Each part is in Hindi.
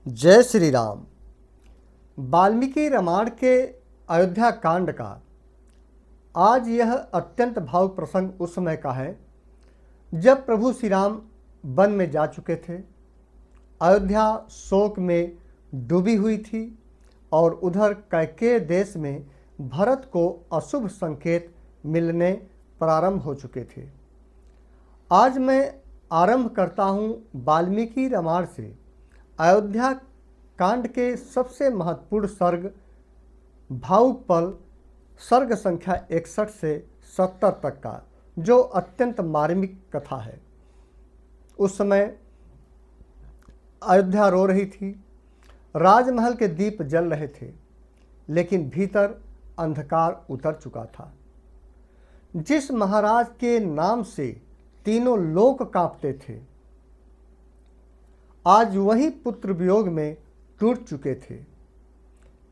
जय श्री राम। वाल्मीकि रामायण के अयोध्या कांड का आज यह अत्यंत भावुक प्रसंग उस समय का है जब प्रभु श्री राम वन में जा चुके थे। अयोध्या शोक में डूबी हुई थी और उधर कैकेय देश में भरत को अशुभ संकेत मिलने प्रारंभ हो चुके थे। आज मैं आरंभ करता हूँ वाल्मीकि रामायण से अयोध्या कांड के सबसे महत्वपूर्ण सर्ग भावुक पल सर्ग संख्या 61 से 70 तक का, जो अत्यंत मार्मिक कथा है। उस समय अयोध्या रो रही थी, राजमहल के दीप जल रहे थे, लेकिन भीतर अंधकार उतर चुका था। जिस महाराज के नाम से तीनों लोक कांपते थे, आज वही पुत्र वियोग में टूट चुके थे।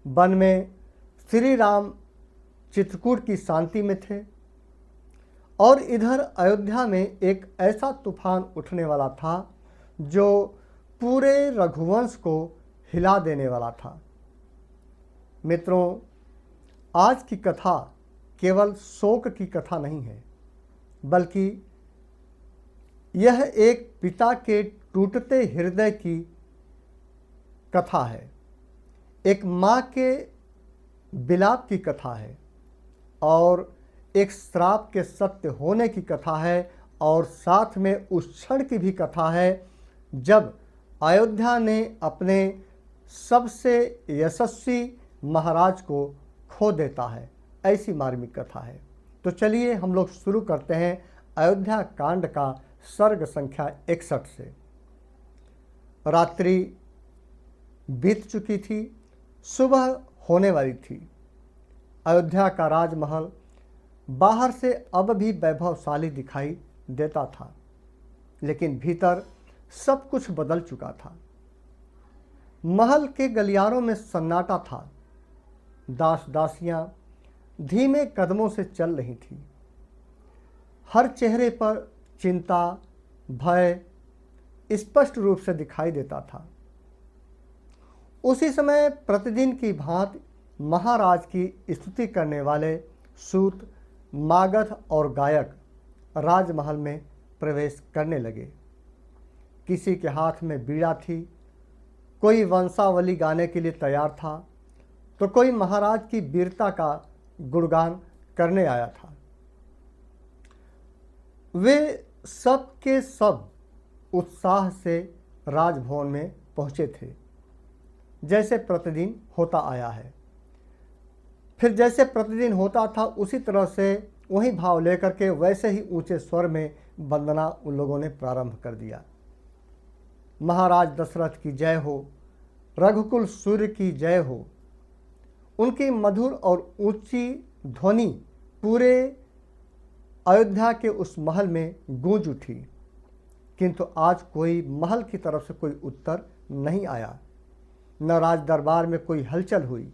वन में श्री राम चित्रकूट की शांति में थे और इधर अयोध्या में एक ऐसा तूफान उठने वाला था जो पूरे रघुवंश को हिला देने वाला था। मित्रों, आज की कथा केवल शोक की कथा नहीं है, बल्कि यह एक पिता के टूटते हृदय की कथा है, एक माँ के विलाप की कथा है और एक श्राप के सत्य होने की कथा है, और साथ में उस क्षण की भी कथा है जब अयोध्या ने अपने सबसे यशस्वी महाराज को खो देता है। ऐसी मार्मिक कथा है। तो चलिए हम लोग शुरू करते हैं अयोध्या कांड का सर्ग संख्या 61 से। रात्रि बीत चुकी थी, सुबह होने वाली थी। अयोध्या का राजमहल बाहर से अब भी वैभवशाली दिखाई देता था, लेकिन भीतर सब कुछ बदल चुका था। महल के गलियारों में सन्नाटा था। दास दासियां धीमे कदमों से चल रही थीं। हर चेहरे पर चिंता, भय स्पष्ट रूप से दिखाई देता था। उसी समय प्रतिदिन की भांति महाराज की स्तुति करने वाले सूत, मागध और गायक राजमहल में प्रवेश करने लगे। किसी के हाथ में बीड़ा थी, कोई वंशावली गाने के लिए तैयार था, तो कोई महाराज की वीरता का गुणगान करने आया था। वे सब के सब उत्साह से राजभवन में पहुंचे थे, जैसे प्रतिदिन होता आया है। फिर जैसे प्रतिदिन होता था उसी तरह से वही भाव लेकर के वैसे ही ऊंचे स्वर में वंदना उन लोगों ने प्रारंभ कर दिया। महाराज दशरथ की जय हो, रघुकुल सूर्य की जय हो। उनकी मधुर और ऊंची ध्वनि पूरे अयोध्या के उस महल में गूंज उठी, किंतु आज कोई महल की तरफ से कोई उत्तर नहीं आया। न राज दरबार में कोई हलचल हुई,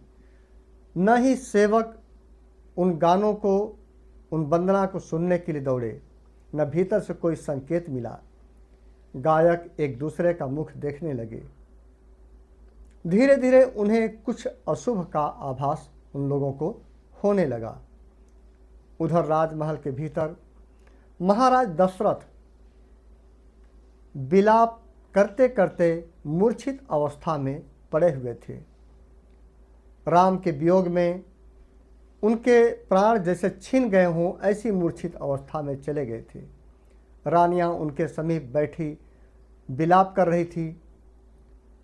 न ही सेवक उन गानों को, उन वंदना को सुनने के लिए दौड़े, न भीतर से कोई संकेत मिला। गायक एक दूसरे का मुख देखने लगे। धीरे धीरे उन्हें कुछ अशुभ का आभास उन लोगों को होने लगा। उधर राजमहल के भीतर महाराज दशरथ विलाप करते करते मूर्छित अवस्था में पड़े हुए थे। राम के वियोग में उनके प्राण जैसे छिन गए हों, ऐसी मूर्छित अवस्था में चले गए थे। रानियां उनके समीप बैठी विलाप कर रही थी।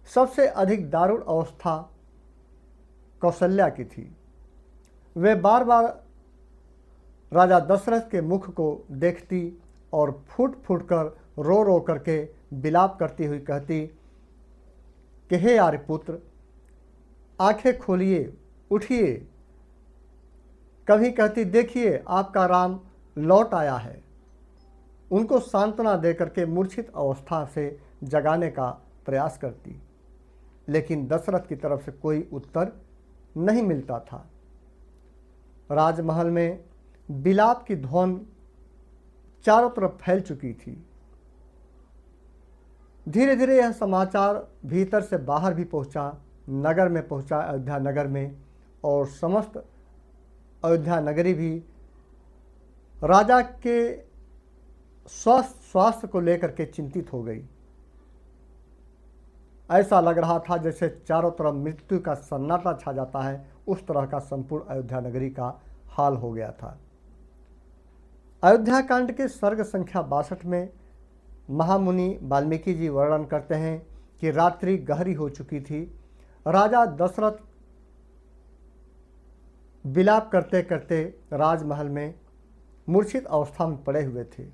सबसे अधिक दारुण अवस्था कौशल्या की थी। वे बार बार राजा दशरथ के मुख को देखती और फूट फूट कर रो रो करके विलाप करती हुई कहती कि हे आर्यपुत्र, आंखें खोलिए, उठिए। कभी कहती देखिए आपका राम लौट आया है। उनको सांत्वना देकर के मूर्छित अवस्था से जगाने का प्रयास करती, लेकिन दशरथ की तरफ से कोई उत्तर नहीं मिलता था। राजमहल में विलाप की ध्वनि चारों तरफ फैल चुकी थी। धीरे धीरे यह समाचार भीतर से बाहर भी पहुंचा, नगर में पहुंचा, अयोध्या नगर में, और समस्त अयोध्या नगरी भी राजा के स्वास्थ्य को लेकर के चिंतित हो गई। ऐसा लग रहा था जैसे चारों तरफ मृत्यु का सन्नाटा छा जाता है, उस तरह का संपूर्ण अयोध्या नगरी का हाल हो गया था। अयोध्या कांड के सर्ग संख्या 62 में महामुनि वाल्मीकि जी वर्णन करते हैं कि रात्रि गहरी हो चुकी थी। राजा दशरथ विलाप करते करते राजमहल में मूर्छित अवस्था में पड़े हुए थे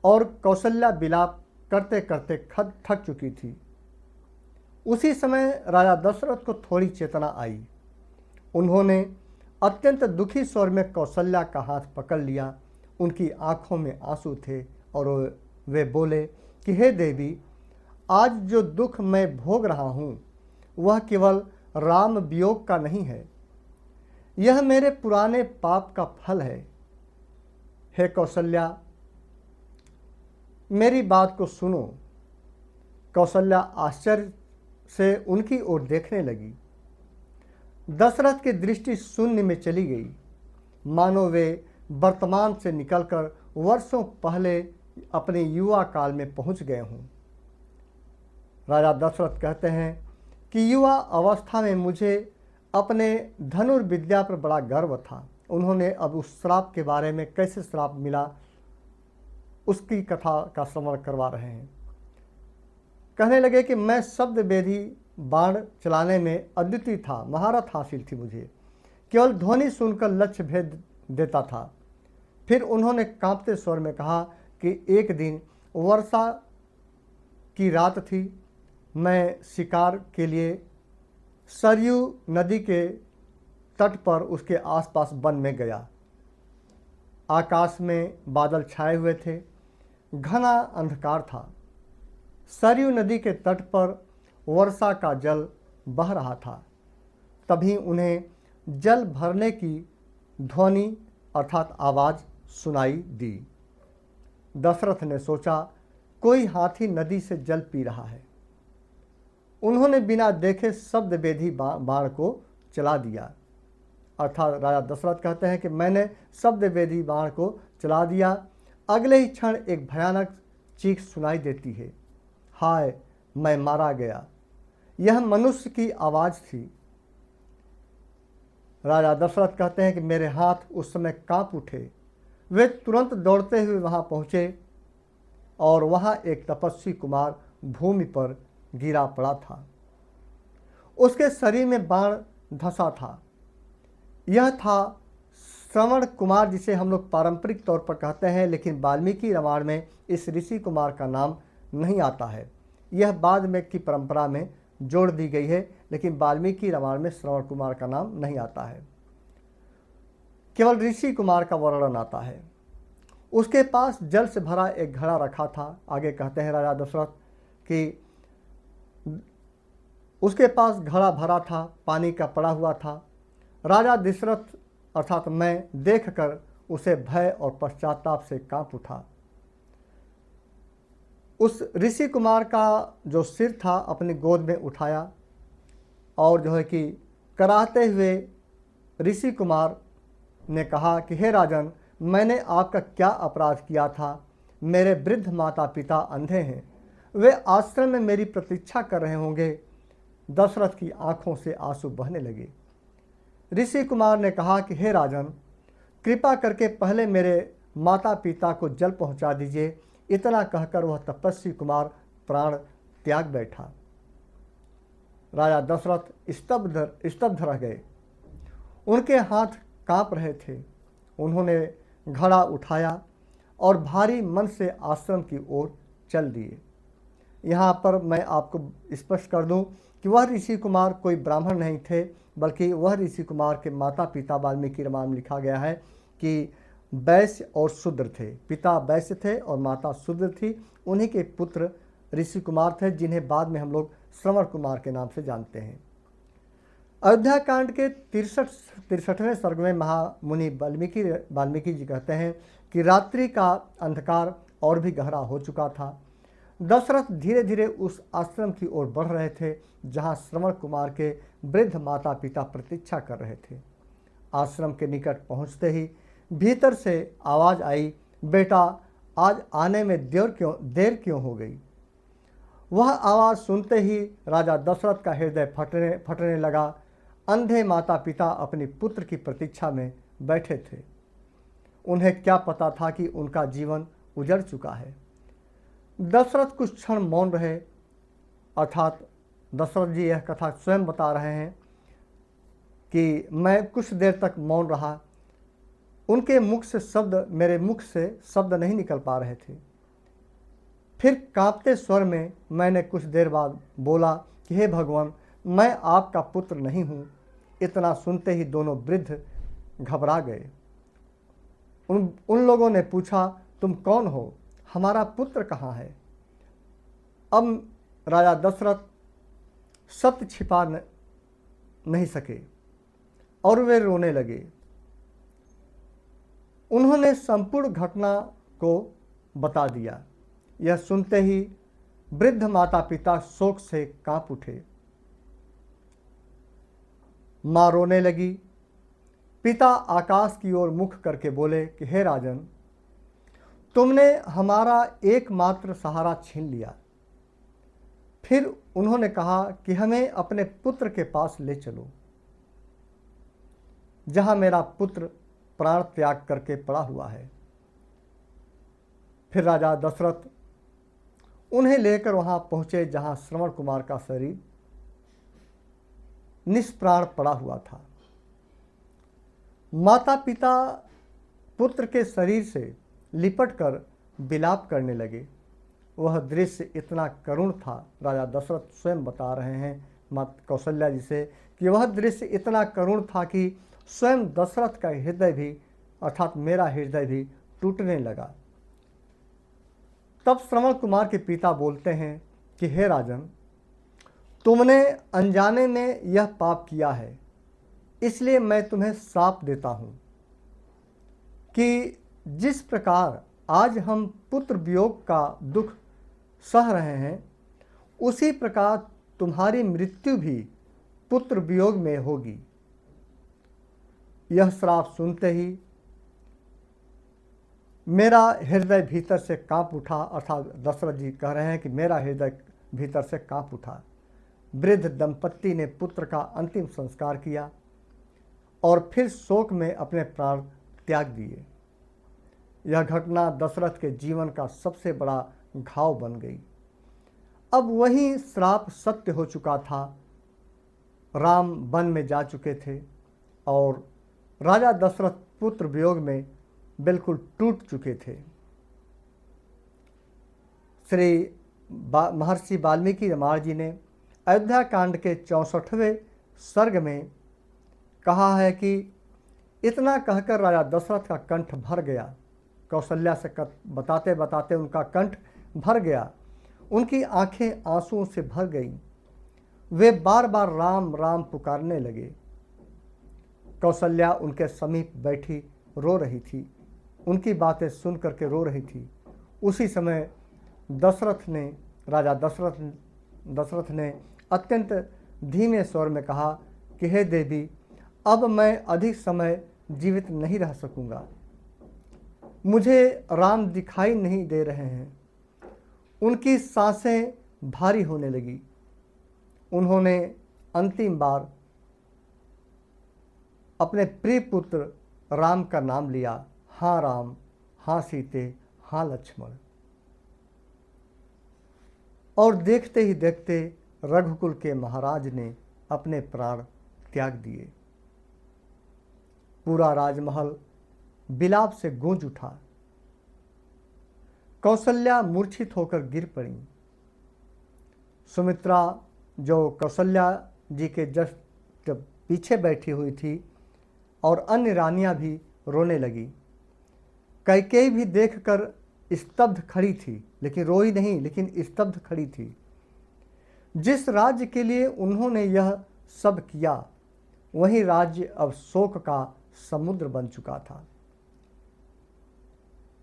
और कौशल्या विलाप करते करते थक चुकी थी। उसी समय राजा दशरथ को थोड़ी चेतना आई। उन्होंने अत्यंत दुखी स्वर में कौशल्या का हाथ पकड़ लिया। उनकी आंखों में आंसू थे और वे बोले कि हे देवी, आज जो दुख मैं भोग रहा हूँ वह केवल राम वियोग का नहीं है, यह मेरे पुराने पाप का फल है। हे कौशल्या, मेरी बात को सुनो। कौशल्या आश्चर्य से उनकी ओर देखने लगी। दशरथ की दृष्टि शून्य में चली गई, मानो वे वर्तमान से निकलकर वर्षों पहले अपने युवा काल में पहुंच गए हों। राजा दशरथ कहते हैं कि युवा अवस्था में मुझे अपने धनुर्विद्या पर बड़ा गर्व था। उन्होंने अब उस श्राप के बारे में, कैसे श्राप मिला, उसकी कथा का स्मरण करवा रहे हैं। कहने लगे कि मैं शब्द वेदी बाण चलाने में अद्वितीय था, महारत हासिल थी मुझे, केवल ध्वनि सुनकर लक्ष्य भेद देता था। फिर उन्होंने कांपते स्वर में कहा कि एक दिन वर्षा की रात थी, मैं शिकार के लिए सरयू नदी के तट पर उसके आसपास वन में गया। आकाश में बादल छाए हुए थे, घना अंधकार था। सरयू नदी के तट पर वर्षा का जल बह रहा था। तभी उन्हें जल भरने की ध्वनि अर्थात आवाज़ सुनाई दी। दशरथ ने सोचा कोई हाथी नदी से जल पी रहा है। उन्होंने बिना देखे शब्द वेदी बाण को चला दिया। अर्थात राजा दशरथ कहते हैं कि मैंने शब्द वेदी बाण को चला दिया। अगले ही क्षण एक भयानक चीख सुनाई देती है, हाय मैं मारा गया। यह मनुष्य की आवाज़ थी। राजा दशरथ कहते हैं कि मेरे हाथ उस समय कांप उठे। वे तुरंत दौड़ते हुए वहां पहुंचे और वहां एक तपस्वी कुमार भूमि पर गिरा पड़ा था। उसके शरीर में बाण धंसा था। यह था श्रवण कुमार, जिसे हम लोग पारंपरिक तौर पर कहते हैं, लेकिन वाल्मीकि रामायण में इस ऋषि कुमार का नाम नहीं आता है। यह बाद में की परंपरा में जोड़ दी गई है, लेकिन वाल्मीकि रामायण में श्रवण कुमार का नाम नहीं आता है, केवल ऋषि कुमार का वर्णन आता है। उसके पास जल से भरा एक घड़ा रखा था। आगे कहते हैं राजा दशरथ कि उसके पास घड़ा भरा था, पानी का पड़ा हुआ था। राजा दशरथ अर्थात मैं देखकर उसे भय और पश्चाताप से कांप उठा। उस ऋषि कुमार का जो सिर था अपनी गोद में उठाया और जो है कि कराहते हुए ऋषि कुमार ने कहा कि हे राजन, मैंने आपका क्या अपराध किया था? मेरे वृद्ध माता पिता अंधे हैं, वे आश्रम में मेरी प्रतीक्षा कर रहे होंगे। दशरथ की आंखों से आंसू बहने लगे। ऋषि कुमार ने कहा कि हे राजन, कृपा करके पहले मेरे माता पिता को जल पहुंचा दीजिए। इतना कहकर वह तपस्वी कुमार प्राण त्याग बैठा। राजा दशरथ स्तब्ध रह गए। उनके हाथ कांप रहे थे। उन्होंने घड़ा उठाया और भारी मन से आश्रम की ओर चल दिए। यहाँ पर मैं आपको स्पष्ट कर दूं कि वह ऋषि कुमार कोई ब्राह्मण नहीं थे, बल्कि वह ऋषि कुमार के माता पिता वाल्मीकि रामायण में लिखा गया है कि वैश्य और शूद्र थे। पिता वैश्य थे और माता शूद्र थी। उन्हीं के पुत्र ऋषि कुमार थे, जिन्हें बाद में हम लोग श्रवण कुमार के नाम से जानते हैं। अयोध्या कांड के 63वें सर्ग में महामुनि वाल्मीकि जी कहते हैं कि रात्रि का अंधकार और भी गहरा हो चुका था। दशरथ धीरे धीरे उस आश्रम की ओर बढ़ रहे थे जहां श्रवण कुमार के वृद्ध माता पिता प्रतीक्षा कर रहे थे। आश्रम के निकट पहुंचते ही भीतर से आवाज आई, बेटा आज आने में देर क्यों हो गई। वह आवाज़ सुनते ही राजा दशरथ का हृदय फटने लगा। अंधे माता पिता अपनी पुत्र की प्रतीक्षा में बैठे थे। उन्हें क्या पता था कि उनका जीवन उजड़ चुका है। दशरथ कुछ क्षण मौन रहे, अर्थात दशरथ जी यह कथा स्वयं बता रहे हैं कि मैं कुछ देर तक मौन रहा। उनके मुख से शब्द, मेरे मुख से शब्द नहीं निकल पा रहे थे। फिर कांपते स्वर में मैंने कुछ देर बाद बोला कि हे भगवान, मैं आपका पुत्र नहीं हूँ। इतना सुनते ही दोनों वृद्ध घबरा गए। उन लोगों ने पूछा, तुम कौन हो, हमारा पुत्र कहाँ है। अब राजा दशरथ सत्य छिपा नहीं सके और वे रोने लगे। उन्होंने संपूर्ण घटना को बता दिया। यह सुनते ही वृद्ध माता पिता शोक से कांप उठे। मां रोने लगी। पिता आकाश की ओर मुख करके बोले कि हे राजन, तुमने हमारा एकमात्र सहारा छीन लिया। फिर उन्होंने कहा कि हमें अपने पुत्र के पास ले चलो, जहां मेरा पुत्र प्राण त्याग करके पड़ा हुआ है। फिर राजा दशरथ उन्हें लेकर वहां पहुंचे जहां श्रवण कुमार का शरीर निष्प्राण पड़ा हुआ था। माता पिता पुत्र के शरीर से लिपटकर विलाप करने लगे। वह दृश्य इतना करुण था, राजा दशरथ स्वयं बता रहे हैं माता कौशल्या जी से कि वह दृश्य इतना करुण था कि स्वयं दशरथ का हृदय भी, अर्थात मेरा हृदय भी टूटने लगा। तब श्रवण कुमार के पिता बोलते हैं कि हे राजन, तुमने अनजाने में यह पाप किया है, इसलिए मैं तुम्हें श्राप देता हूं कि जिस प्रकार आज हम पुत्र वियोग का दुख सह रहे हैं, उसी प्रकार तुम्हारी मृत्यु भी पुत्र वियोग में होगी। यह श्राप सुनते ही मेरा हृदय भीतर से कांप उठा, अर्थात दशरथ जी कह रहे हैं कि मेरा हृदय भीतर से कांप उठा। वृद्ध दंपत्ति ने पुत्र का अंतिम संस्कार किया और फिर शोक में अपने प्राण त्याग दिए। यह घटना दशरथ के जीवन का सबसे बड़ा घाव बन गई। अब वही श्राप सत्य हो चुका था। राम वन में जा चुके थे और राजा दशरथ पुत्र वियोग में बिल्कुल टूट चुके थे। श्री महर्षि वाल्मीकि रामायण जी ने अयोध्या कांड के 64वें सर्ग में कहा है कि इतना कहकर राजा दशरथ का कंठ भर गया। कौशल्या से बताते बताते उनका कंठ भर गया। उनकी आंखें आंसुओं से भर गईं। वे बार बार राम राम पुकारने लगे। कौशल्या उनके समीप बैठी रो रही थी, उनकी बातें सुन करके रो रही थी। उसी समय राजा दशरथ ने अत्यंत धीमे स्वर में कहा कि हे देवी, अब मैं अधिक समय जीवित नहीं रह सकूंगा। मुझे राम दिखाई नहीं दे रहे हैं। उनकी सांसें भारी होने लगी। उन्होंने अंतिम बार अपने प्रिय पुत्र राम का नाम लिया, हाँ राम, हाँ सीते, हाँ लक्ष्मण। और देखते ही देखते रघुकुल के महाराज ने अपने प्राण त्याग दिए। पूरा राजमहल विलाप से गूंज उठा। कौशल्या मूर्छित होकर गिर पड़ी। सुमित्रा, जो कौशल्या जी के जस्ट पीछे बैठी हुई थी, और अन्य रानियां भी रोने लगी। कैकेयी भी देखकर स्तब्ध खड़ी थी, लेकिन रोई नहीं, लेकिन स्तब्ध खड़ी थी। जिस राज्य के लिए उन्होंने यह सब किया, वही राज्य अब शोक का समुद्र बन चुका था।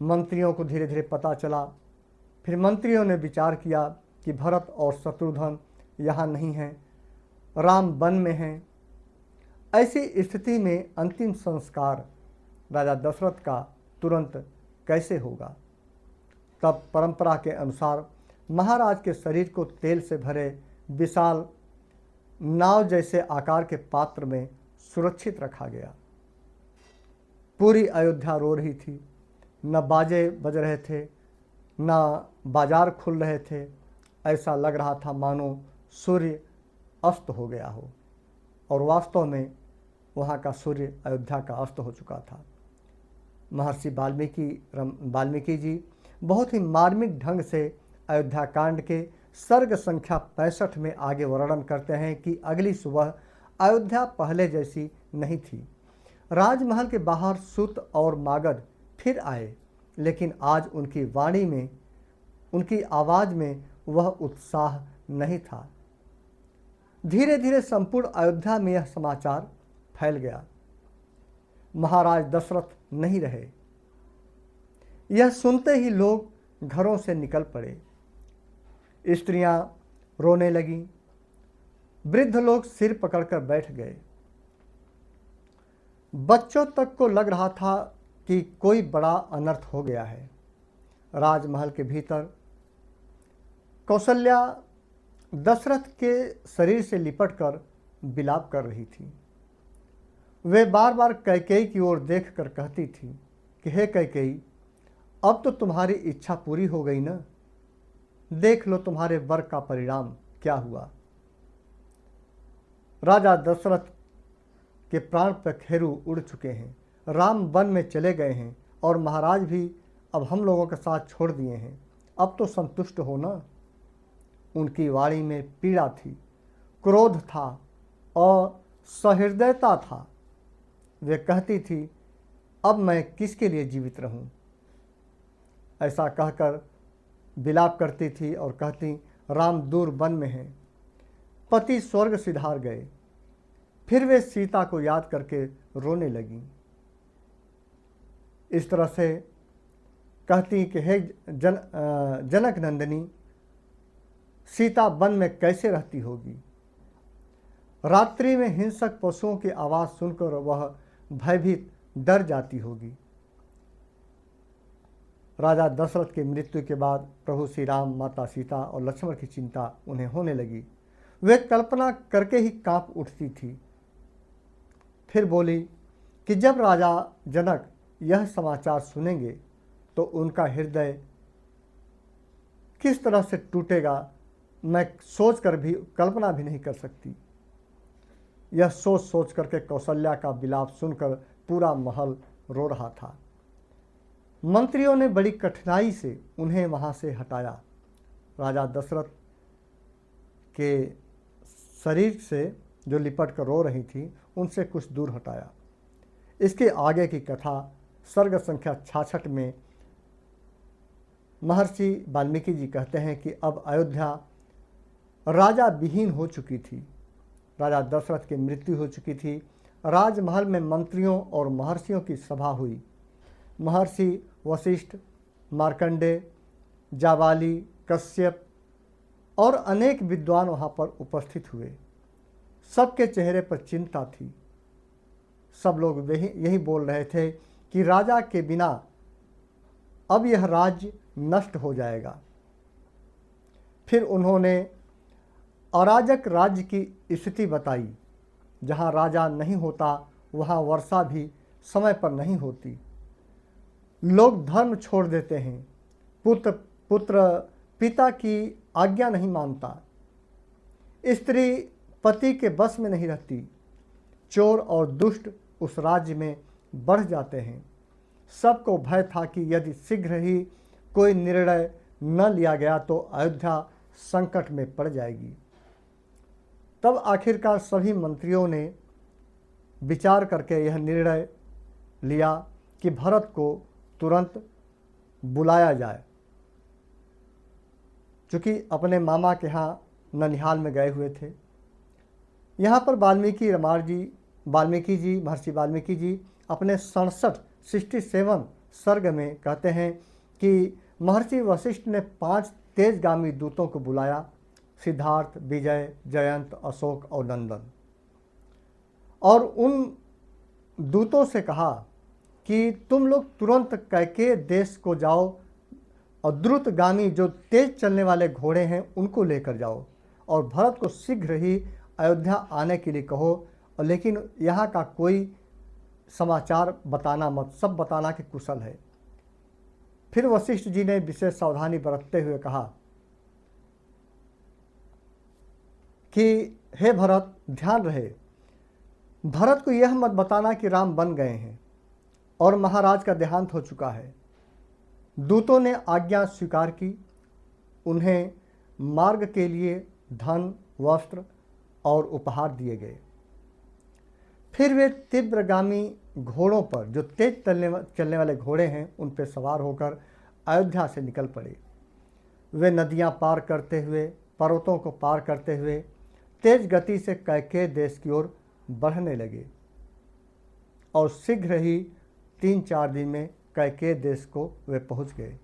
मंत्रियों को धीरे धीरे पता चला फिर मंत्रियों ने विचार किया कि भरत और शत्रुघ्न यहाँ नहीं हैं, राम वन में हैं। ऐसी स्थिति में अंतिम संस्कार राजा दशरथ का तुरंत कैसे होगा? तब परंपरा के अनुसार महाराज के शरीर को तेल से भरे विशाल नाव जैसे आकार के पात्र में सुरक्षित रखा गया। पूरी अयोध्या रो रही थी, न बाजे बज रहे थे, न बाजार खुल रहे थे। ऐसा लग रहा था मानो सूर्य अस्त हो गया हो, और वास्तव में वहाँ का सूर्य अयोध्या का अस्त हो चुका था। महर्षि वाल्मीकि जी बहुत ही मार्मिक ढंग से अयोध्या कांड के सर्ग संख्या 65 में आगे वर्णन करते हैं कि अगली सुबह अयोध्या पहले जैसी नहीं थी। राजमहल के बाहर सूत और मागध फिर आए, लेकिन आज उनकी वाणी में, उनकी आवाज़ में वह उत्साह नहीं था। धीरे धीरे संपूर्ण अयोध्या में यह समाचार फैल गया, महाराज दशरथ नहीं रहे। यह सुनते ही लोग घरों से निकल पड़े। स्त्रियां रोने लगीं, वृद्ध लोग सिर पकड़कर बैठ गए। बच्चों तक को लग रहा था कि कोई बड़ा अनर्थ हो गया है। राजमहल के भीतर कौशल्या दशरथ के शरीर से लिपटकर विलाप कर रही थी। वे बार बार कैकेयी की ओर देखकर कहती थी कि हे कैकेयी, अब तो तुम्हारी इच्छा पूरी हो गई ना, देख लो तुम्हारे वर का परिणाम क्या हुआ। राजा दशरथ के प्राण पखेरु उड़ चुके हैं, राम वन में चले गए हैं और महाराज भी अब हम लोगों के साथ छोड़ दिए हैं। अब तो संतुष्ट हो ना। उनकी वाणी में पीड़ा थी, क्रोध था और सहृदयता था। वे कहती थी, अब मैं किसके लिए जीवित रहूं? ऐसा कहकर विलाप करती थी और कहती, राम दूर वन में हैं, पति स्वर्ग सिधार गए। फिर वे सीता को याद करके रोने लगीं। इस तरह से कहती कि हे जनक नंदिनी, सीता वन में कैसे रहती होगी? रात्रि में हिंसक पशुओं की आवाज़ सुनकर वह भयभीत डर जाती होगी। राजा दशरथ की मृत्यु के बाद प्रभु श्री राम, माता सीता और लक्ष्मण की चिंता उन्हें होने लगी। वे कल्पना करके ही कांप उठती थी। फिर बोली कि जब राजा जनक यह समाचार सुनेंगे तो उनका हृदय किस तरह से टूटेगा, मैं सोचकर भी कल्पना भी नहीं कर सकती। यह सोच सोच करके कौशल्या का विलाप सुनकर पूरा महल रो रहा था। मंत्रियों ने बड़ी कठिनाई से उन्हें वहां से हटाया। राजा दशरथ के शरीर से जो लिपट कर रो रही थी उनसे कुछ दूर हटाया। इसके आगे की कथा सर्ग संख्या 66 में महर्षि वाल्मीकि जी कहते हैं कि अब अयोध्या राजा विहीन हो चुकी थी। राजा दशरथ की मृत्यु हो चुकी थी। राजमहल में मंत्रियों और महर्षियों की सभा हुई। महर्षि वशिष्ठ, मार्कंडेय, जाबाली, कश्यप और अनेक विद्वान वहाँ पर उपस्थित हुए। सबके चेहरे पर चिंता थी। सब लोग यही बोल रहे थे कि राजा के बिना अब यह राज्य नष्ट हो जाएगा। फिर उन्होंने अराजक राज्य की स्थिति बताई। जहाँ राजा नहीं होता वहाँ वर्षा भी समय पर नहीं होती। लोग धर्म छोड़ देते हैं। पुत्र पिता की आज्ञा नहीं मानता। स्त्री पति के बस में नहीं रहती। चोर और दुष्ट उस राज्य में बढ़ जाते हैं। सबको भय था कि यदि शीघ्र ही कोई निर्णय न लिया गया तो अयोध्या संकट में पड़ जाएगी। तब आखिरकार सभी मंत्रियों ने विचार करके यह निर्णय लिया कि भरत को तुरंत बुलाया जाए। चूँकि अपने मामा के यहाँ ननिहाल में गए हुए थे। यहाँ पर महर्षि वाल्मीकि जी अपने 67 सर्ग में कहते हैं कि महर्षि वशिष्ठ ने 5 तेजगामी दूतों को बुलाया, सिद्धार्थ, विजय, जयंत, अशोक और नंदन, और उन दूतों से कहा कि तुम लोग तुरंत कैकेय देश को जाओ और द्रुतगामी जो तेज चलने वाले घोड़े हैं उनको लेकर जाओ, और भरत को शीघ्र ही अयोध्या आने के लिए कहो, और लेकिन यहाँ का कोई समाचार बताना मत, सब बताना कि कुशल है। फिर वशिष्ठ जी ने विशेष सावधानी बरतते हुए कहा कि हे भरत, ध्यान रहे, भरत को यह मत बताना कि राम बन गए हैं और महाराज का देहांत हो चुका है। दूतों ने आज्ञा स्वीकार की। उन्हें मार्ग के लिए धन, वस्त्र और उपहार दिए गए। फिर वे तीव्रगामी घोड़ों पर, जो तेज चलने वाले घोड़े हैं, उन पर सवार होकर अयोध्या से निकल पड़े। वे नदियां पार करते हुए, पर्वतों को पार करते हुए तेज गति से कैकेय देश की ओर बढ़ने लगे और शीघ्र ही 3-4 दिन में कैकेय देश को वे पहुंच गए।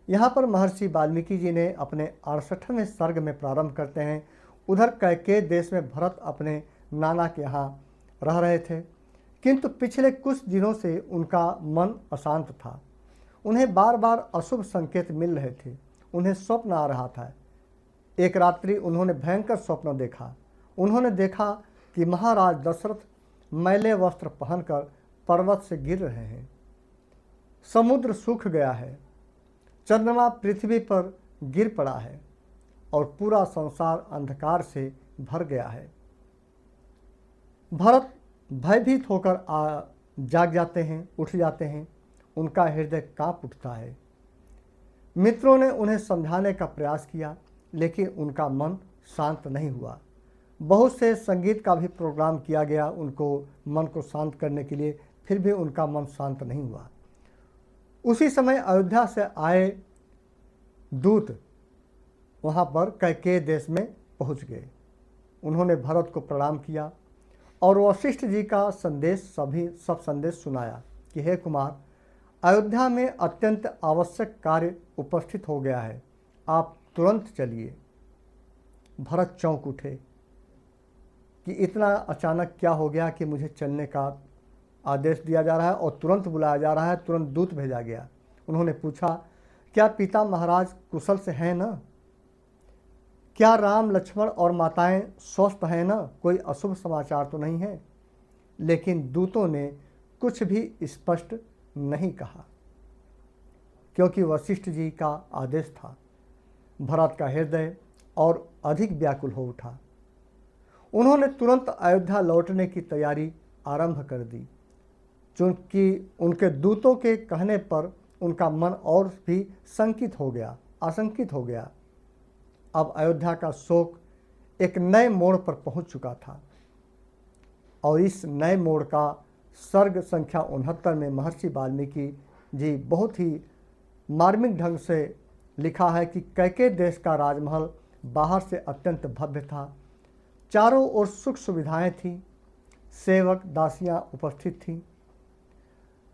यहाँ पर महर्षि वाल्मीकि जी ने अपने 68वें सर्ग में प्रारंभ करते हैं। उधर कैकेय देश में भरत अपने नाना के यहाँ रह रहे थे, किंतु पिछले कुछ दिनों से उनका मन अशांत था। उन्हें बार बार अशुभ संकेत मिल रहे थे। उन्हें स्वप्न आ रहा था। एक रात्रि उन्होंने भयंकर स्वप्न देखा। उन्होंने देखा कि महाराज दशरथ मैले वस्त्र पहनकर पर्वत से गिर रहे हैं। समुद्र सूख गया है, चंद्रमा पृथ्वी पर गिर पड़ा है और पूरा संसार अंधकार से भर गया है। भरत भयभीत होकर जाग जाते हैं, उठ जाते हैं। उनका हृदय कांप उठता है। मित्रों ने उन्हें समझाने का प्रयास किया, लेकिन उनका मन शांत नहीं हुआ। बहुत से संगीत का भी प्रोग्राम किया गया उनको मन को शांत करने के लिए, फिर भी उनका मन शांत नहीं हुआ। उसी समय अयोध्या से आए दूत वहाँ पर कैकेय देश में पहुँच गए। उन्होंने भरत को प्रणाम किया और वशिष्ठ जी का सब संदेश सुनाया कि हे कुमार, अयोध्या में अत्यंत आवश्यक कार्य उपस्थित हो गया है, आप तुरंत चलिए। भरत चौंक उठे कि इतना अचानक क्या हो गया कि मुझे चलने का आदेश दिया जा रहा है और तुरंत बुलाया जा रहा है, तुरंत दूत भेजा गया। उन्होंने पूछा, क्या पिता महाराज कुशल से हैं ना? क्या राम, लक्ष्मण और माताएं स्वस्थ हैं ना? कोई अशुभ समाचार तो नहीं है? लेकिन दूतों ने कुछ भी स्पष्ट नहीं कहा, क्योंकि वशिष्ठ जी का आदेश था। भरत का हृदय और अधिक व्याकुल हो उठा। उन्होंने तुरंत अयोध्या लौटने की तैयारी आरंभ कर दी। चूंकि उनके दूतों के कहने पर उनका मन और भी आशंकित हो गया। अब अयोध्या का शोक एक नए मोड़ पर पहुंच चुका था और इस नए मोड़ का सर्ग संख्या 69 में महर्षि वाल्मीकि जी बहुत ही मार्मिक ढंग से लिखा है कि कैकेय देश का राजमहल बाहर से अत्यंत भव्य था। चारों ओर सुख सुविधाएं थीं, सेवक दासियां उपस्थित थीं।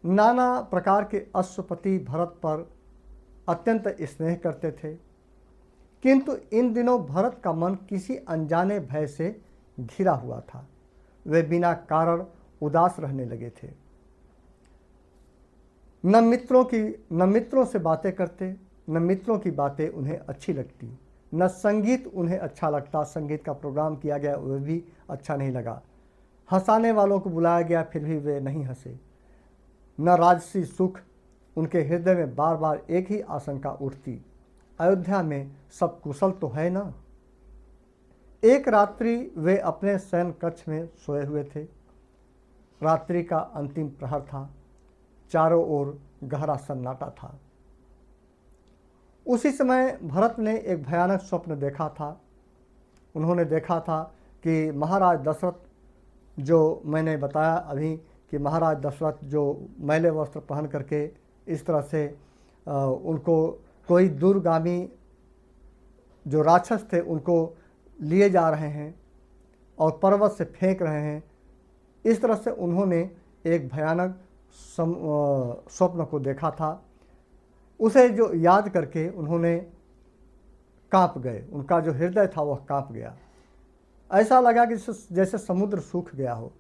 नाना प्रकार के अश्वपति भरत पर अत्यंत स्नेह करते थे, किंतु इन दिनों भरत का मन किसी अनजाने भय से घिरा हुआ था। वे बिना कारण उदास रहने लगे थे। न मित्रों से बातें करते, न मित्रों की बातें उन्हें अच्छी लगती, न संगीत उन्हें अच्छा लगता। संगीत का प्रोग्राम किया गया, वह भी अच्छा नहीं लगा। हंसाने वालों को बुलाया गया, फिर भी वे नहीं हंसे। न राजसी सुख। उनके हृदय में बार बार एक ही आशंका उठती, अयोध्या में सब कुशल तो है ना? एक रात्रि वे अपने शयन कक्ष में सोए हुए थे। रात्रि का अंतिम प्रहर था। चारों ओर गहरा सन्नाटा था। उसी समय भरत ने एक भयानक स्वप्न देखा था। उन्होंने देखा था कि महाराज दशरथ, जो मैंने बताया अभी कि महाराज दशरथ जो मैले वस्त्र पहन करके इस तरह से उनको कोई दूरगामी जो राक्षस थे उनको लिए जा रहे हैं और पर्वत से फेंक रहे हैं। इस तरह से उन्होंने एक भयानक स्वप्न को देखा था। उसे जो याद करके उन्होंने कांप गए, उनका जो हृदय था वह कांप गया। ऐसा लगा कि जैसे समुद्र सूख गया हो,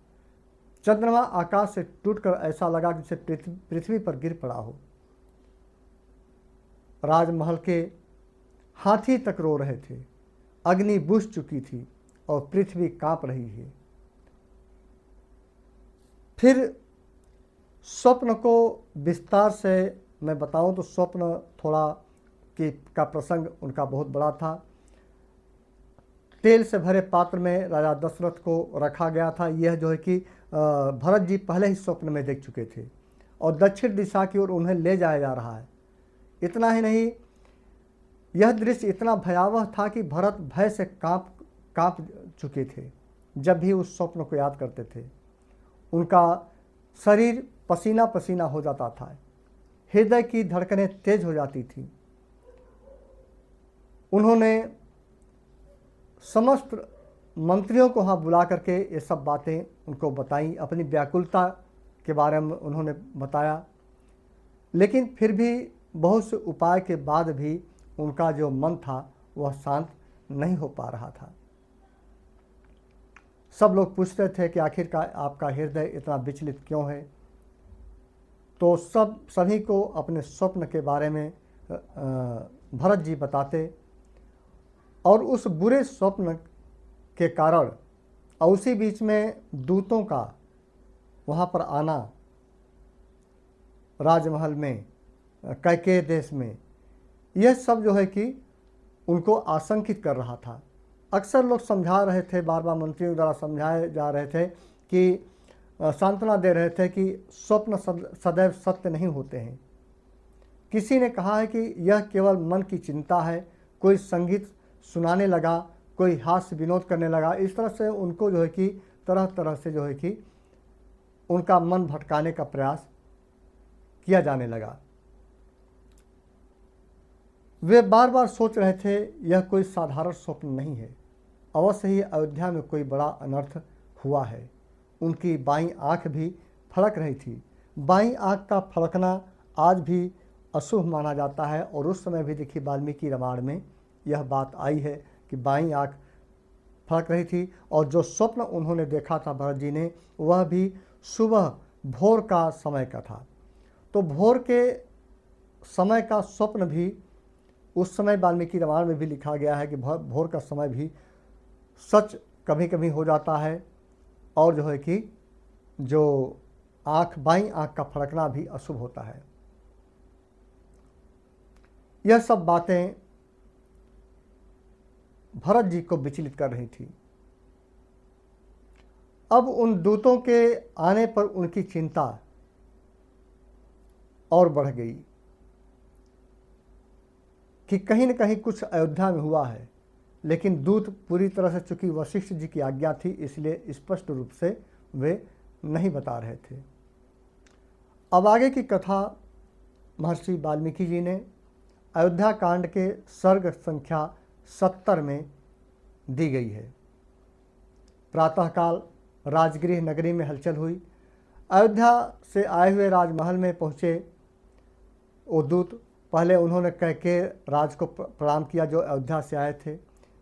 चंद्रमा आकाश से टूटकर ऐसा लगा कि जैसे पृथ्वी पर गिर पड़ा हो। राजमहल के हाथी तक रो रहे थे, अग्नि बुझ चुकी थी और पृथ्वी कांप रही है। फिर स्वप्न को विस्तार से मैं बताऊं तो स्वप्न थोड़ा का प्रसंग उनका बहुत बड़ा था। तेल से भरे पात्र में राजा दशरथ को रखा गया था। यह जो है कि भरत जी पहले ही स्वप्न में देख चुके थे और दक्षिण दिशा की ओर उन्हें ले जाया जा रहा है। इतना ही नहीं, यह दृश्य इतना भयावह था कि भरत भय से कांप चुके थे। जब भी उस स्वप्न को याद करते थे उनका शरीर पसीना पसीना हो जाता था, हृदय की धड़कनें तेज हो जाती थी। उन्होंने समस्त मंत्रियों को वहाँ बुला करके ये सब बातें उनको बताई, अपनी व्याकुलता के बारे में उन्होंने बताया। लेकिन फिर भी बहुत से उपाय के बाद भी उनका जो मन था वह शांत नहीं हो पा रहा था। सब लोग पूछते थे कि आखिरकार आपका हृदय इतना विचलित क्यों है। तो सभी को अपने स्वप्न के बारे में भरत जी बताते और उस बुरे स्वप्न के कारण और उसी बीच में दूतों का वहाँ पर आना राजमहल में, कैकेय देश में, यह सब जो है कि उनको आशंकित कर रहा था। अक्सर लोग समझा रहे थे, बार बार मंत्रियों द्वारा समझाए जा रहे थे कि सांत्वना दे रहे थे कि स्वप्न सदैव सत्य नहीं होते हैं। किसी ने कहा है कि यह केवल मन की चिंता है। कोई संगीत सुनाने लगा, कोई हास्य विनोद करने लगा, इस तरह से उनको जो है कि तरह तरह से जो है कि उनका मन भटकाने का प्रयास किया जाने लगा। वे बार बार सोच रहे थे यह कोई साधारण स्वप्न नहीं है, अवश्य ही अयोध्या में कोई बड़ा अनर्थ हुआ है। उनकी बाईं आंख भी फड़क रही थी। बाईं आंख का फड़कना आज भी अशुभ माना जाता है और उस समय भी देखिए वाल्मीकि रामायण में यह बात आई है कि बाईं आंख फड़क रही थी। और जो स्वप्न उन्होंने देखा था भरत जी ने, वह भी सुबह भोर का समय का था। तो भोर के समय का स्वप्न भी उस समय वाल्मीकि रामायण में भी लिखा गया है कि भोर का समय भी सच कभी कभी हो जाता है और जो है कि जो बाईं आंख का फड़कना भी अशुभ होता है। यह सब बातें भरत जी को विचलित कर रही थी। अब उन दूतों के आने पर उनकी चिंता और बढ़ गई कि कहीं न कहीं कुछ अयोध्या में हुआ है। लेकिन दूत पूरी तरह से, चूंकि वशिष्ठ जी की आज्ञा थी, इसलिए स्पष्ट रूप से वे नहीं बता रहे थे। अब आगे की कथा महर्षि वाल्मीकि जी ने अयोध्या कांड के सर्ग संख्या 70 में दी गई है। प्रातःकाल राजगृह नगरी में हलचल हुई। अयोध्या से आए हुए राजमहल में पहुँचे वो दूत, पहले उन्होंने कैकेय राज को प्रणाम किया जो अयोध्या से आए थे।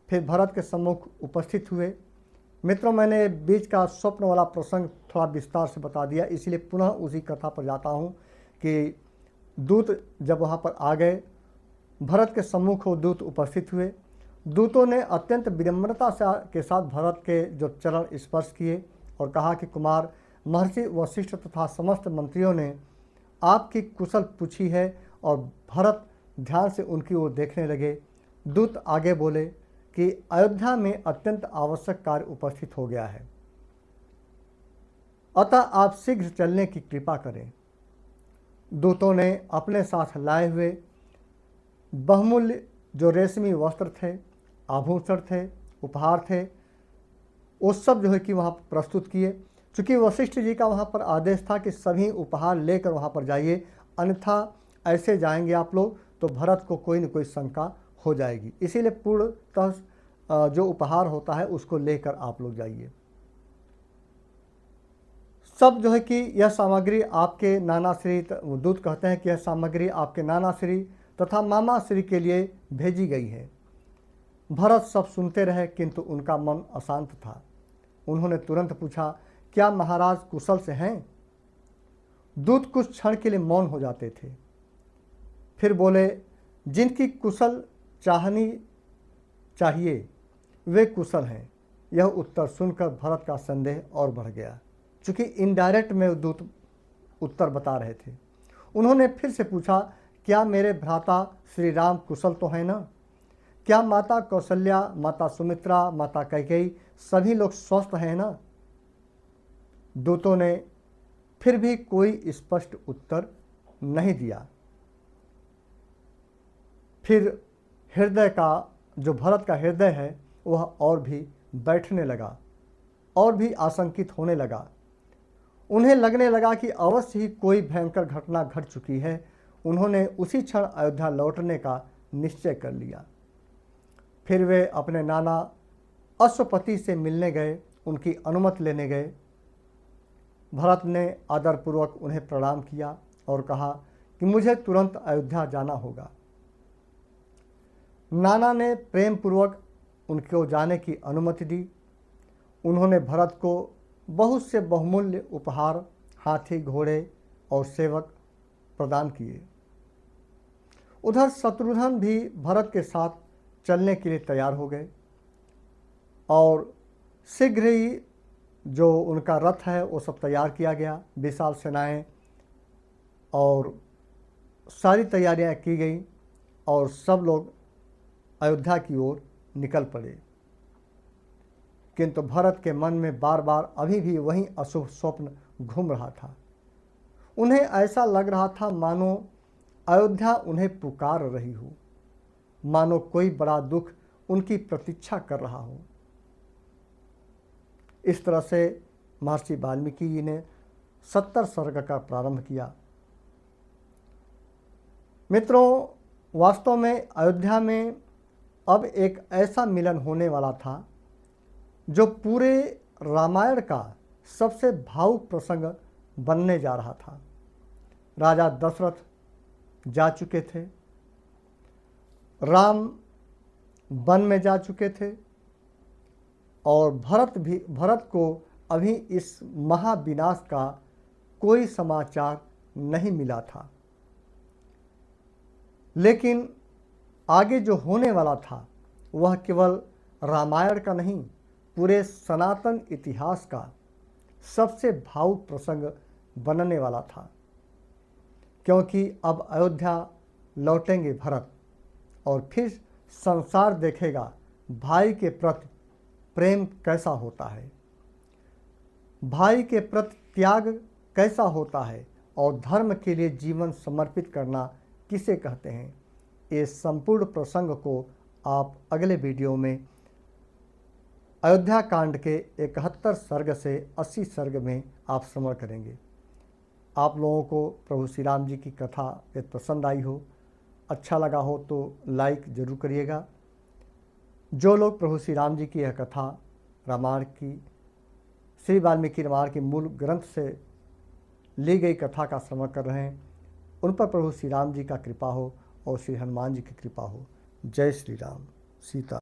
फिर भरत के सम्मुख उपस्थित हुए। मित्रों, मैंने बीच का स्वप्न वाला प्रसंग थोड़ा विस्तार से बता दिया, इसलिए पुनः उसी कथा पर जाता हूँ कि दूत जब वहाँ पर आ गए, भरत के सम्मुख वो दूत उपस्थित हुए। दूतों ने अत्यंत विनम्रता के साथ भरत के जो चरण स्पर्श किए और कहा कि कुमार, महर्षि वशिष्ठ तथा समस्त मंत्रियों ने आपकी कुशल पूछी है। और भरत ध्यान से उनकी ओर देखने लगे। दूत आगे बोले कि अयोध्या में अत्यंत आवश्यक कार्य उपस्थित हो गया है, अतः आप शीघ्र चलने की कृपा करें। दूतों ने अपने साथ लाए हुए बहुमूल्य जो रेशमी वस्त्र थे, आभूषण थे, उपहार थे, वो सब जो है कि वहाँ प्रस्तुत किए। चूँकि वशिष्ठ जी का वहाँ पर आदेश था कि सभी उपहार लेकर वहाँ पर जाइए, अन्यथा ऐसे जाएंगे आप लोग तो भरत को कोई न कोई शंका हो जाएगी। इसीलिए पूर्णतः जो उपहार होता है उसको लेकर आप लोग जाइए। सब जो है कि यह सामग्री आपके नाना श्री, दूत कहते हैं कि यह सामग्री आपके नाना श्री तथा मामा श्री के लिए भेजी गई है। भरत सब सुनते रहे, किंतु उनका मन अशांत था। उन्होंने तुरंत पूछा, क्या महाराज कुशल से हैं? दूत कुछ क्षण के लिए मौन हो जाते थे, फिर बोले, जिनकी कुशल चाहनी चाहिए वे कुशल हैं। यह उत्तर सुनकर भरत का संदेह और बढ़ गया, चूँकि इनडायरेक्ट में दूत उत्तर बता रहे थे। उन्होंने फिर से पूछा, क्या मेरे भ्राता श्री राम कुशल तो हैं ना? क्या माता कौशल्या, माता सुमित्रा, माता कैकेयी सभी लोग स्वस्थ हैं ना? दूतों ने फिर भी कोई स्पष्ट उत्तर नहीं दिया। फिर हृदय का, जो भरत का हृदय है, वह और भी बैठने लगा और भी आशंकित होने लगा। उन्हें लगने लगा कि अवश्य ही कोई भयंकर घटना घट चुकी है। उन्होंने उसी क्षण अयोध्या लौटने का निश्चय कर लिया। फिर वे अपने नाना अश्वपति से मिलने गए, उनकी अनुमति लेने गए। भरत ने आदरपूर्वक उन्हें प्रणाम किया और कहा कि मुझे तुरंत अयोध्या जाना होगा। नाना ने प्रेम पूर्वक उनको जाने की अनुमति दी। उन्होंने भरत को बहुत से बहुमूल्य उपहार, हाथी, घोड़े और सेवक प्रदान किए। उधर शत्रुघ्न भी भरत के साथ चलने के लिए तैयार हो गए और शीघ्र ही जो उनका रथ है वो सब तैयार किया गया। विशाल सेनाएं और सारी तैयारियां की गई और सब लोग अयोध्या की ओर निकल पड़े। किंतु भरत के मन में बार बार अभी भी वही अशुभ स्वप्न घूम रहा था। उन्हें ऐसा लग रहा था मानो अयोध्या उन्हें पुकार रही हो, मानो कोई बड़ा दुख उनकी प्रतीक्षा कर रहा हो। इस तरह से महर्षि वाल्मीकि जी ने 70 सर्ग का प्रारंभ किया। मित्रों, वास्तव में अयोध्या में अब एक ऐसा मिलन होने वाला था जो पूरे रामायण का सबसे भावुक प्रसंग बनने जा रहा था। राजा दशरथ जा चुके थे, राम वन में जा चुके थे और भरत को अभी इस महाविनाश का कोई समाचार नहीं मिला था। लेकिन आगे जो होने वाला था वह केवल रामायण का नहीं, पूरे सनातन इतिहास का सबसे भावुक प्रसंग बनने वाला था। क्योंकि अब अयोध्या लौटेंगे भरत और फिर संसार देखेगा भाई के प्रति प्रेम कैसा होता है, भाई के प्रति त्याग कैसा होता है और धर्म के लिए जीवन समर्पित करना किसे कहते हैं। इस संपूर्ण प्रसंग को आप अगले वीडियो में अयोध्या कांड के 71 सर्ग से 80 सर्ग में आप श्रवण करेंगे। आप लोगों को प्रभु श्री राम जी की कथा यदि पसंद आई हो, अच्छा लगा हो तो लाइक ज़रूर करिएगा। जो लोग प्रभु श्री राम जी की यह कथा रामायण की, श्री वाल्मीकि रामायण के मूल ग्रंथ से ली गई कथा का श्रवण कर रहे हैं, उन पर प्रभु श्री राम जी का कृपा हो और श्री हनुमान जी की कृपा हो। जय श्री राम। सीता।